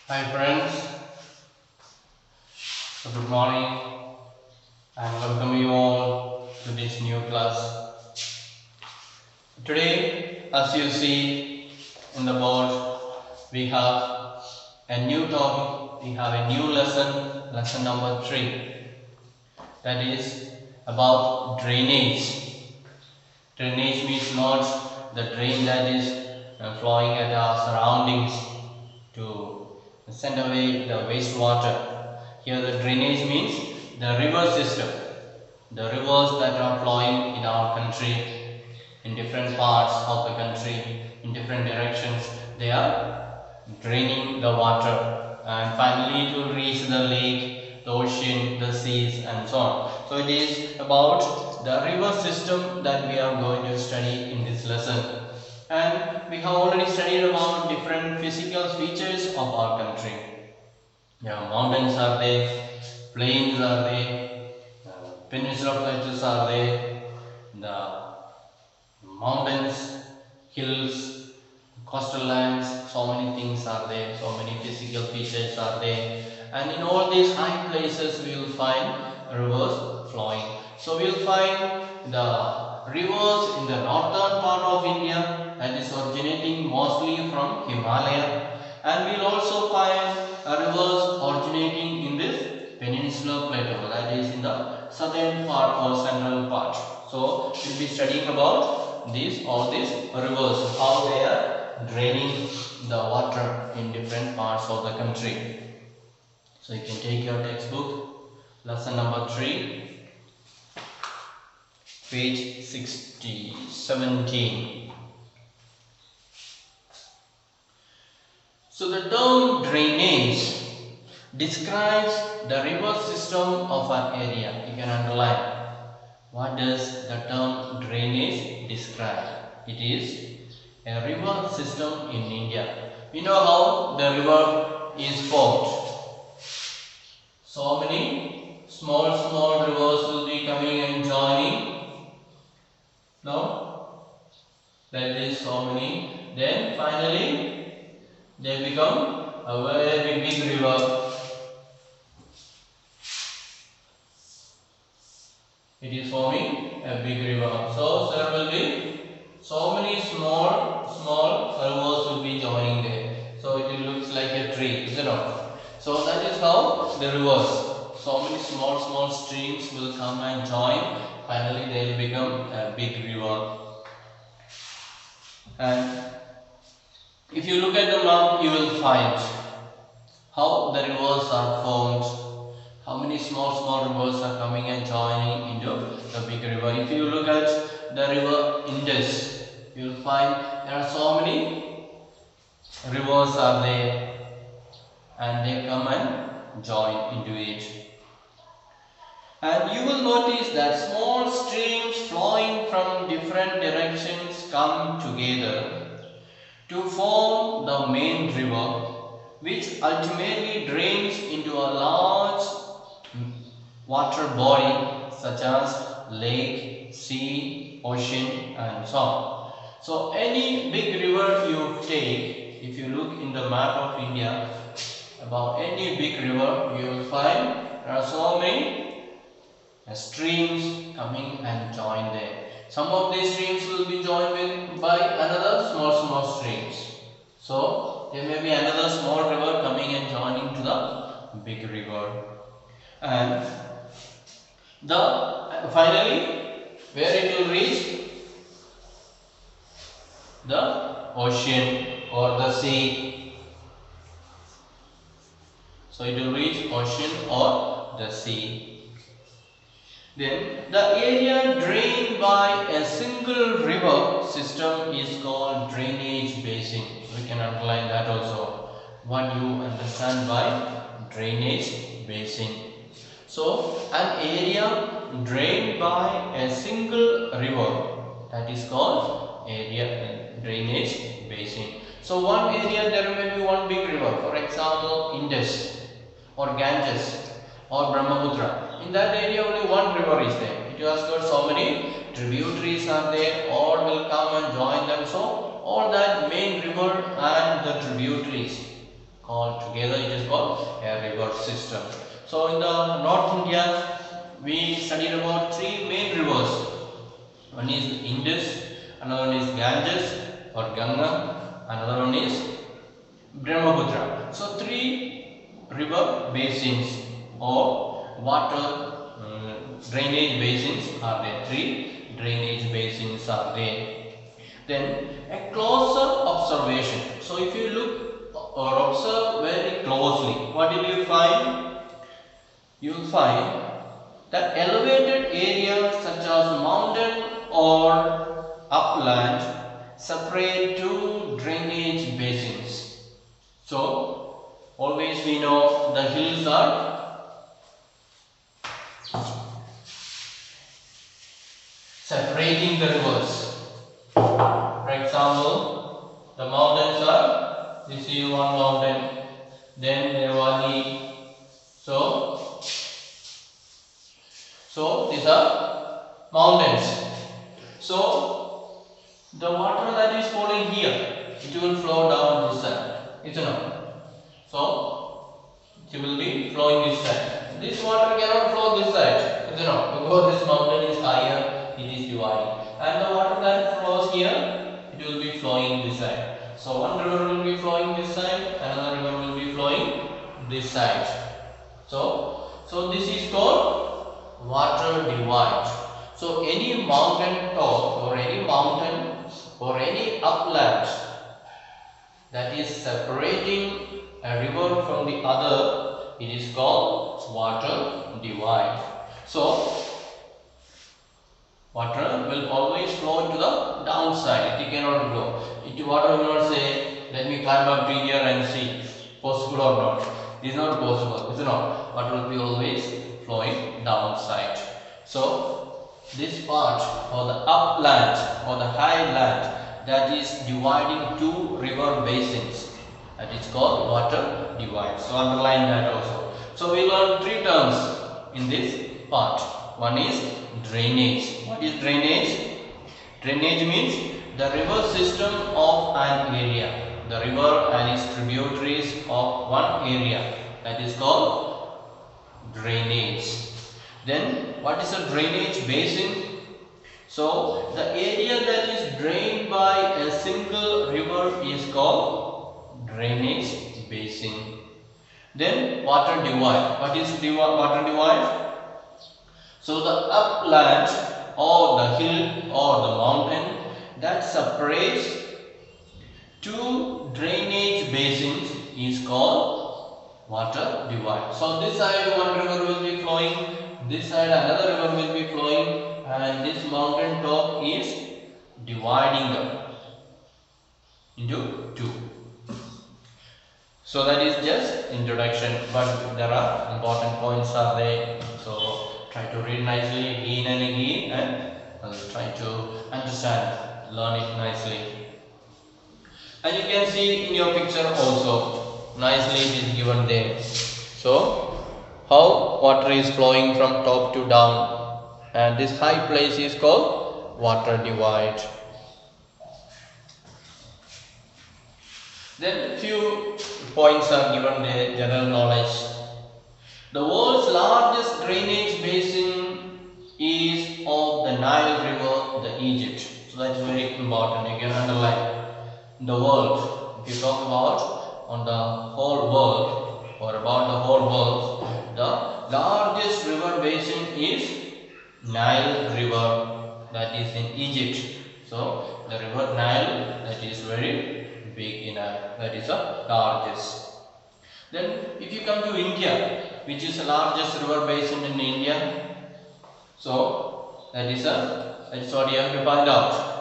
Hi friends, so good morning and welcome you all to this new class. Today, as you see in the board, we have a new topic, we have a new lesson number 3, that is about drainage. Drainage means not the drain that is flowing at our surroundings to send away the wastewater. Here the drainage means the river system. The rivers that are flowing in our country, in different parts of the country, in different directions, they are draining the water and finally it will reach the lake, the ocean, the seas and so on. So it is about the river system that we are going to study in this lesson. And we have already studied about different physical features of our country. Yeah, mountains are there, plains are there, peninsula plateaus are there, the mountains, hills, coastal lands, so many things are there, so many physical features are there, and in all these high places we will find rivers flowing. So we will find the rivers in the northern part of India, that is originating mostly from Himalaya, and we will also find rivers originating in this peninsular plateau, that is in the southern part or central part. So we will be studying about all these rivers, how they are draining the water in different parts of the country. So you can take your textbook, lesson number 3, page 17. So the term drainage describes the river system of an area. You can underline. What does the term drainage describe? It is a river system in India. You know how the river is formed. So many small rivers will be coming and joining. No? That is so many. Then finally they become a very big river. It is forming a big river. So there will be so many small rivers will be joining there. So it looks like a tree, is it not? So that is how the rivers, so many small streams will come and join. Finally they will become a big river. And if you look at the map, you will find how the rivers are formed. How many small rivers are coming and joining into the big river. If you look at the river Indus, you will find there are so many rivers are there and they come and join into it. And you will notice that small streams flowing from different directions come together to form the main river, which ultimately drains into a large water body such as lake, sea, ocean and so on. So any big river you take, if you look in the map of India, about any big river you will find there are so many streams coming and join there. Some of these streams will be joined by another small streams. So there may be another small river coming and joining to the big river. And finally where it will reach? The ocean or the sea. So it will reach ocean or the sea. Then the area drained by a single river system is called drainage basin. We can underline that also. What you understand by drainage basin? So an area drained by a single river, that is called area drainage basin. So one area there may be one big river, for example Indus or Ganges or Brahmaputra. In that area only one river is there. It has got so many tributaries are there, all will come and join them. So all that main river and the tributaries called together, it is called a river system. So in the North India, we studied about three main rivers. One is Indus, another one is Ganges or Ganga, another one is Brahmaputra. So three river basins or water drainage basins are there. Three drainage basins are there. Then a closer observation. So if you look or observe very closely, what will you find? You will find that elevated areas such as mountain or upland separate two drainage basins. So always we know the hills are separating the rivers. For example, the mountains are, this is one mountain, then the valley. So these are mountains. So the water that is flowing here, it will flow down this side. It's enough. So it will be flowing this side. This water cannot flow this side. It's enough. Because this mountain is higher, it is dividing. And the water that flows here, it will be flowing this side. So one river will be flowing this side, another river will be flowing this side. So this is called water divide. So any mountain top or any mountain or any upland that is separating a river from the other, it is called water divide. So water will always flow to the downside. It cannot go. Water will not say, let me climb up to here and see possible or not. It is not possible. It's not. Water will be always flowing downside. So this part or the upland or the highland that is dividing two river basins, that is called water divide. So underline that also. So we learn three terms in this part. One is drainage. What is drainage? Drainage means the river system of an area. The river and its tributaries of one area. That is called drainage. Then what is a drainage basin? So the area that is drained by a single river is called drainage basin. Then water divide. What is water divide? So the upland or the hill or the mountain that separates two drainage basins is called water divide. So this side one river will be flowing, this side another river will be flowing, and this mountain top is dividing them into two. So that is just introduction, but there are important points are there. So try to read nicely again and again, and try to understand, learn it nicely. And you can see in your picture also, nicely it is given there. So how water is flowing from top to down, and this high place is called water divide. Then few points are given there, general knowledge. The world's largest drainage basin is of the Nile River, the Egypt. So that's very important. You can underline the world. If you talk about on the whole world or about the whole world, the largest river basin is Nile River, that is in Egypt. So the river Nile, that is very big enough, that is the largest. Then if you come to India, which is the largest river basin in India, so that is what you have to find out.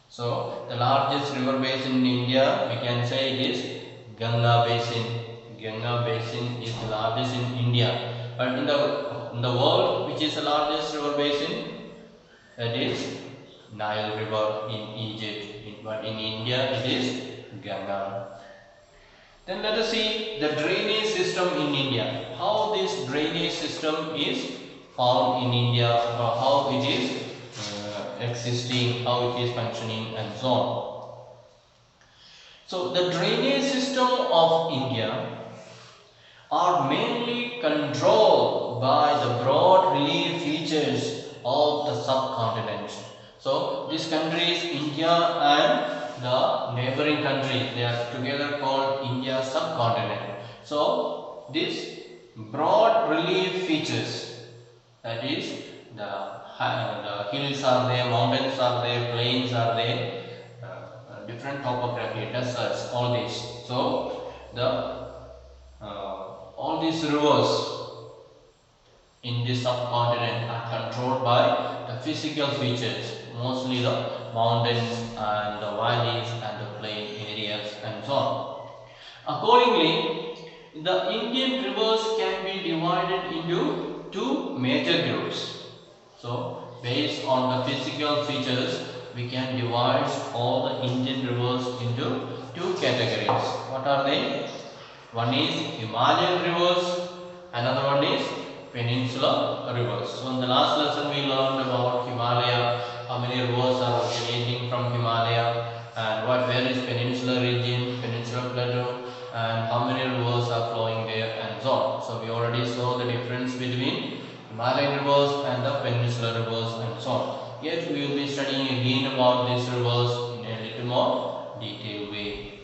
So the largest river basin in India, we can say it is Ganga basin. Ganga basin is the largest in India, but in the world, which is the largest river basin, that is Nile River in Egypt, but in India it is Ganga. Then let us see the drainage system in India. How this drainage system is found in India, or how it is existing, how it is functioning, and so on. So the drainage system of India are mainly controlled by the broad relief features of the subcontinent. So these countries, India and the neighboring countries, they are together called India subcontinent. So these broad relief features, that is the hills are there, mountains are there, plains are there, different topography, deserts, all these. So all these rivers in this subcontinent are controlled by the physical features, mostly the mountains and the valleys and the plain areas and so on. Accordingly, the Indian rivers can be divided into two major groups. So, based on the physical features, we can divide all the Indian rivers into two categories. What are they? One is Himalayan rivers, another one is peninsular rivers. So in the last lesson we learned about Himalaya, how many rivers are originating from Himalaya, and where is peninsular region, peninsular plateau, and how many rivers are flowing there and so on. So we already saw the difference between Himalayan rivers and the peninsular rivers and so on. Yet we will be studying again about these rivers in a little more detailed way.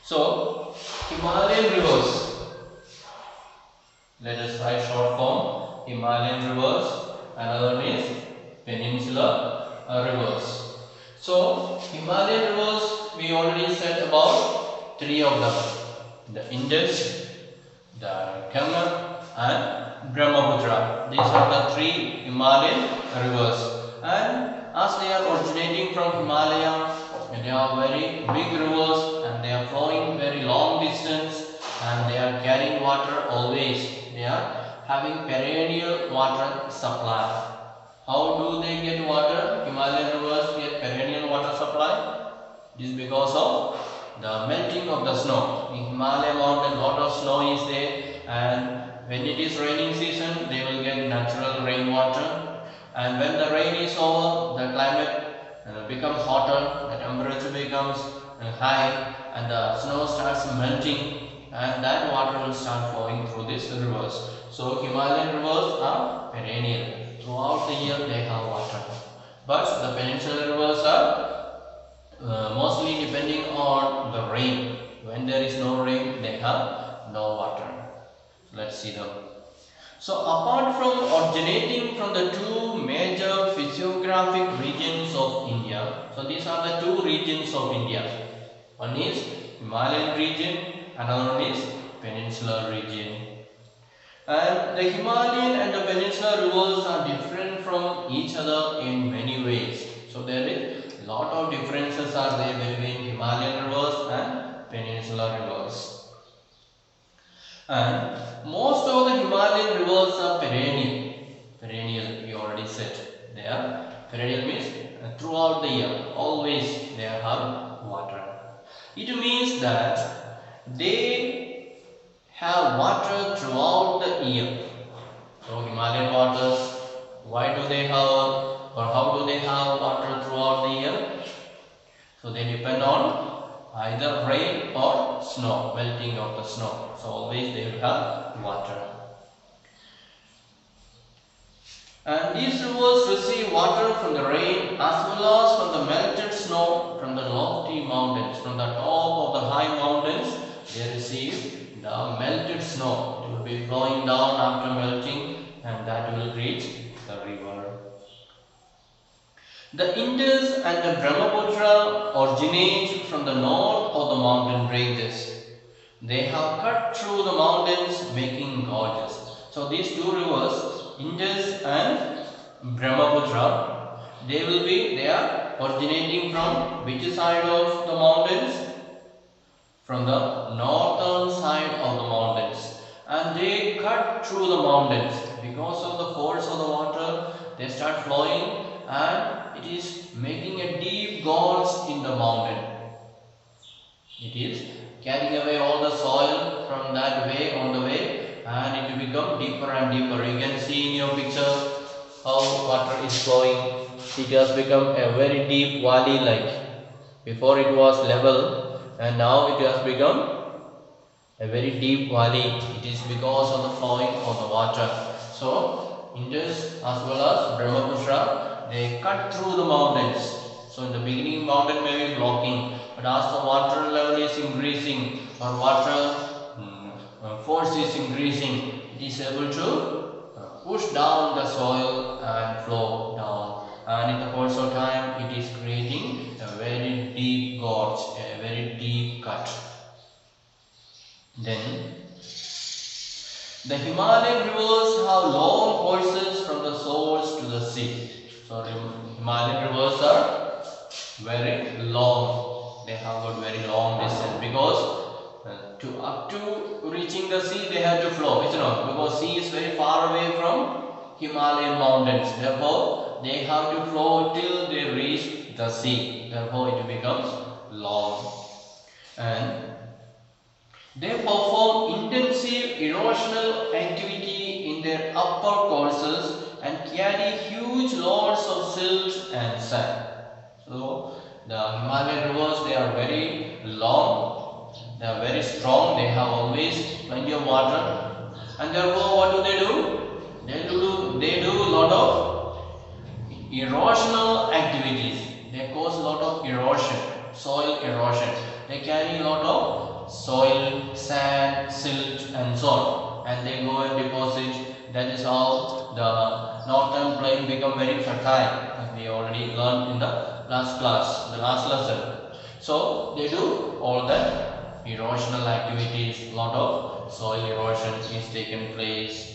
So Himalayan rivers, let us write short form. Himalayan rivers, another one is peninsular rivers. So Himalayan rivers, we already said about three of them: the Indus, the Ganga, and Brahmaputra. These are the three Himalayan rivers, and as they are originating from Himalaya, they are very big rivers and they are flowing very long distance and they are carrying water always. They are having perennial water supply. How do they get water? Himalayan rivers get perennial water supply. It is because of the melting of the snow. In Himalaya mountain, lot of snow is there, and when it is raining season, they will get natural rainwater. And when the rain is over, the climate becomes hotter, the temperature becomes high, and the snow starts melting, and that water will start flowing through these rivers. So Himalayan rivers are perennial. Throughout the year they have water. But the peninsular rivers are mostly depending on the rain. When there is no rain, they have no water. Let's see them. So apart from originating from the two major physiographic regions of India, so these are the two regions of India. One is Himalayan region, another one is peninsular region. And the Himalayan and the peninsular rivers are different from each other in many ways. So there is a lot of differences are there between Himalayan rivers and peninsular rivers. And most of the Himalayan rivers are perennial. Perennial, we already said. They are perennial means throughout the year, always they have water. It means that they have water throughout the year. So Himalayan waters, why do they have or how do they have water throughout the year? So they depend on either rain or snow, melting of the snow. So always they will have water. And these rivers receive water from the rain as well as from the melted snow from the lofty mountains. From the top of the high mountains, they receive the melted snow. It will be flowing down after melting, and that will reach the river. The Indus and the Brahmaputra originate from the north of the mountain ranges. They have cut through the mountains, making gorges. So these two rivers, Indus and Brahmaputra, they are originating from which side of the mountains? From the northern side of the mountains, and they cut through the mountains. Because of the force of the water, they start flowing, and it is making a deep gorge in the mountain. It is carrying away all the soil from that way on the way, and it will become deeper and deeper. You can see in your picture how water is flowing. It has become a very deep valley like. Before it was level and now it has become a very deep valley. It is because of the flowing of the water. So Indus as well as Brahmaputra, they cut through the mountains. So in the beginning mountain may be blocking, but as the water level is increasing or water force is increasing, it is able to push down the soil and flow down, and in the course of time it is creating a very deep gorge, a very deep cut. Then the Himalayan rivers have long courses from the source to the sea. So Himalayan rivers are very long. They have got very long distance because to up to reaching the sea they have to flow. It's not because sea is very far away from Himalayan mountains. Therefore, they have to flow till they reach the sea. Therefore, it becomes long. And they perform intensive erosional activity in their upper courses and carry huge loads of silt and sand. So the Himalayan rivers, they are very long, they are very strong, they have always plenty of water, and therefore what do? They do a lot of erosional activities. They cause a lot of erosion, soil erosion. They carry a lot of soil, sand, silt and so on, and they go and deposit. That is how the northern plain become very fertile, as we already learned in the last class, the last lesson. So they do all that erosional activities, a lot of soil erosion is taken place.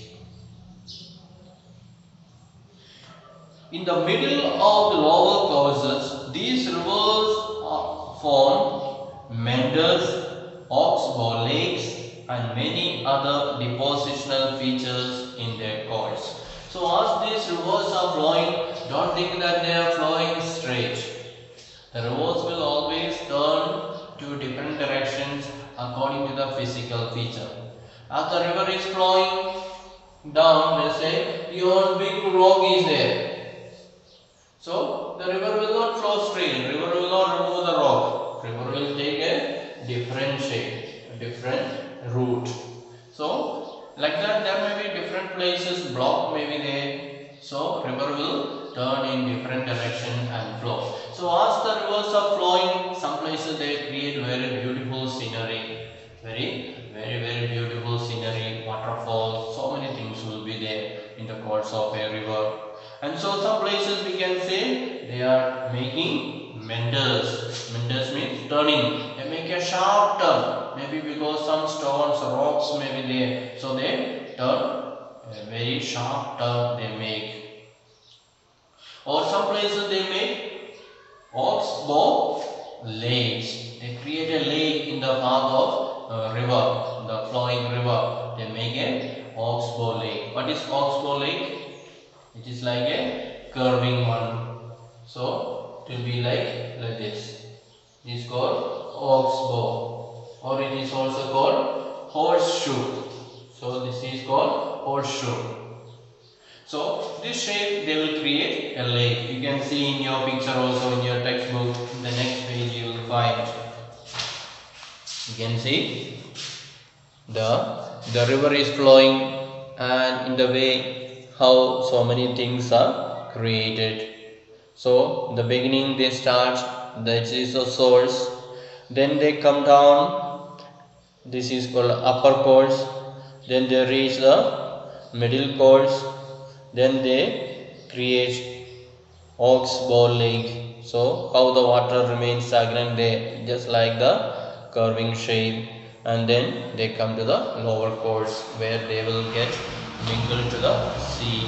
In the middle of the lower courses, these rivers form meanders, oxbow lakes and many other depositional features in their course. So as these rivers are flowing, don't think that they are flowing straight. The rivers will always turn to different directions according to the physical feature. As the river is flowing down, let's say your big rock is there. So the river will not flow straight, river will not remove the rock, river will take a different shape, a different route. So like that there may be different places, block may be there, so river will turn in different direction and flow. So as the rivers are flowing, some places they create very beautiful scenery, very beautiful scenery, waterfalls, so many things will be there in the course of a river. And so some places we can say they are making meanders. Meanders means turning. They make a sharp turn. Maybe because some stones, rocks may be there. So they turn a very sharp turn they make. Or some places they make oxbow lakes. They create a lake in the path of river, the flowing river. They make a oxbow lake. What is oxbow lake? It is like a curving one. So it will be like this. It is called oxbow, or it is also called horseshoe. So this is called horseshoe. So this shape they will create a lake. You can see in your picture also in your textbook. In the next page you will find. You can see the river is flowing, and in the way how so many things are created. So in the beginning they start, this is the source, then they come down, this is called upper course, then they reach the middle course, then they create oxbow lake. So how the water remains stagnant there, just like the curving shape, and then they come to the lower course where they will get mingled to the sea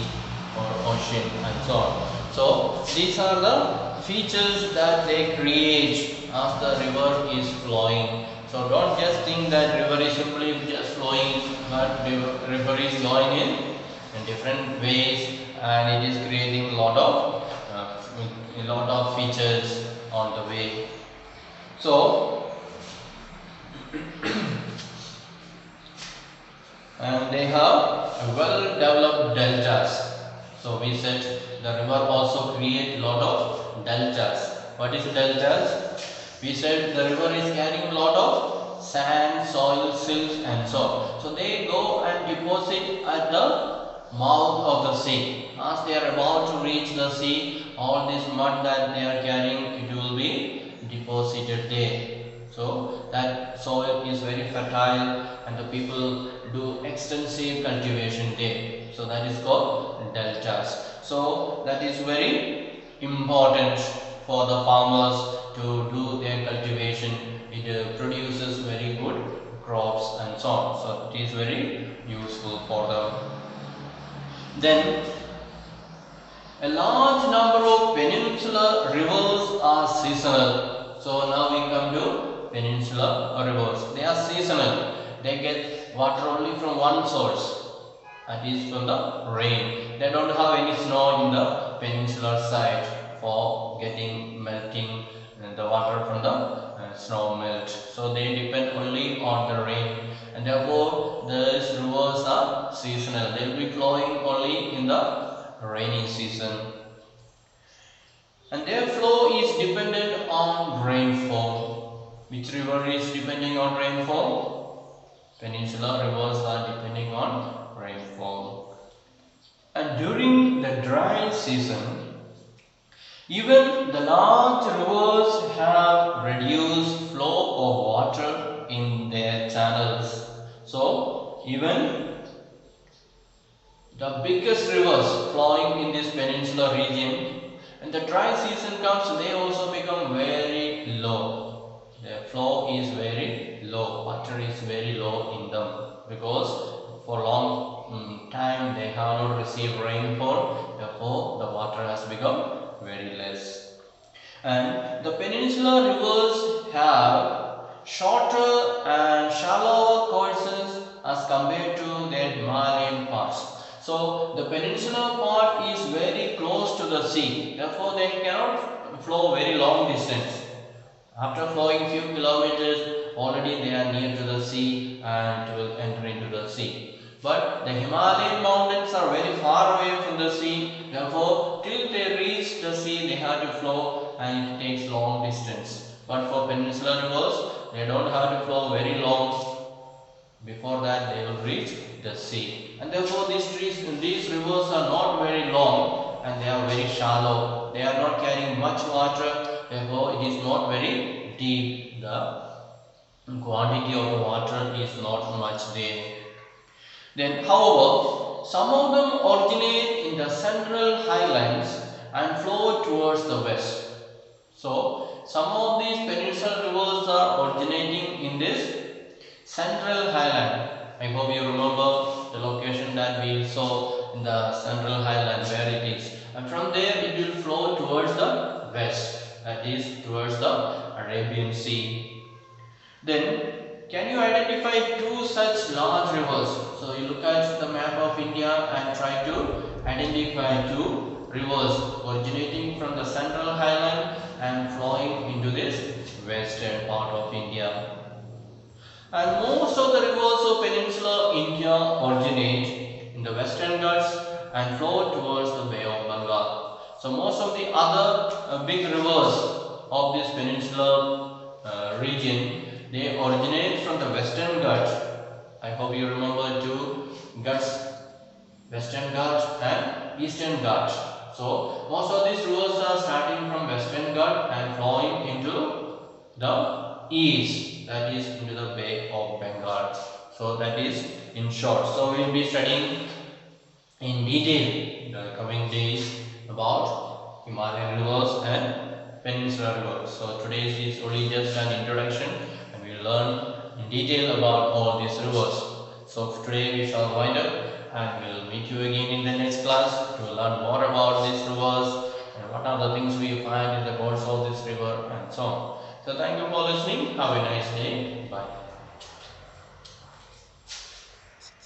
or ocean and so on. So these are the features that they create as the river is flowing. So don't just think that river is simply just flowing, but river is flowing in different ways, and it is creating a lot of features on the way. So and they have well developed deltas. So we said the river also create a lot of deltas. What is deltas? We said the river is carrying a lot of sand, soil, silt and so on. So they go and deposit at the mouth of the sea. As they are about to reach the sea, all this mud that they are carrying, it will be deposited there. So that soil is very fertile and the people do extensive cultivation there. So that is called deltas. So that is very important for the farmers to do their cultivation. It produces very good crops and so on. So it is very useful for them. Then a large number of peninsular rivers are seasonal. So now we come to peninsular rivers. They are seasonal. They get water only from one source, that is from the rain. They don't have any snow in the peninsular side for getting melting the water from the snow melt. So they depend only on the rain, and therefore these rivers are seasonal. They will be flowing only in the rainy season, and their flow is dependent on rainfall. Which river is depending on rainfall? Peninsular rivers are depending on rainfall. And during the dry season, even the large rivers have reduced flow of water in their channels. So even the biggest rivers flowing in this peninsular region, when the dry season comes, they also become very low. Their flow is very low, water is very low in them, because for long time they have not received rainfall, therefore the water has become very less. And the peninsular rivers have shorter and shallower courses as compared to their Himalayan parts. So the peninsular part is very close to the sea, therefore they cannot flow very long distance. After flowing few kilometers, already they are near to the sea and will enter into the sea. But the Himalayan mountains are very far away from the sea, therefore till they reach the sea they have to flow and it takes long distance. But for peninsular rivers, they don't have to flow very long. Before that they will reach the sea, and therefore these rivers are not very long and they are very shallow. They are not carrying much water, therefore it is not very deep. The quantity of water is not much there. Then however, some of them originate in the central highlands and flow towards the west. So some of these peninsular rivers are originating in this central highland. I hope you remember the location that we saw in the central highland where it is, and from there it will flow towards the west, that is towards the Arabian Sea. Then can you identify two such large rivers? So you look at the map of India and try to identify two rivers originating from the central highland and flowing into this western part of India. And most of the rivers of peninsular India originate in the western Ghats and flow towards the Bay of Bengal. So most of the other big rivers of this peninsular region, they originate from the western Ghats. I hope you remember two Ghats, western Ghats and eastern Ghats. So most of these rivers are starting from western Ghat and flowing into the east, that is into the Bay of Bengal. So that is in short. So we will be studying in detail in the coming days about Himalayan rivers and peninsular rivers. So today's is only just an introduction, and we will learn in detail about all these rivers. So today we shall wind up, and we will meet you again in the next class to learn more about these rivers and what are the things we find in the course of this river and so on. So thank you for listening. Have a nice day. Bye.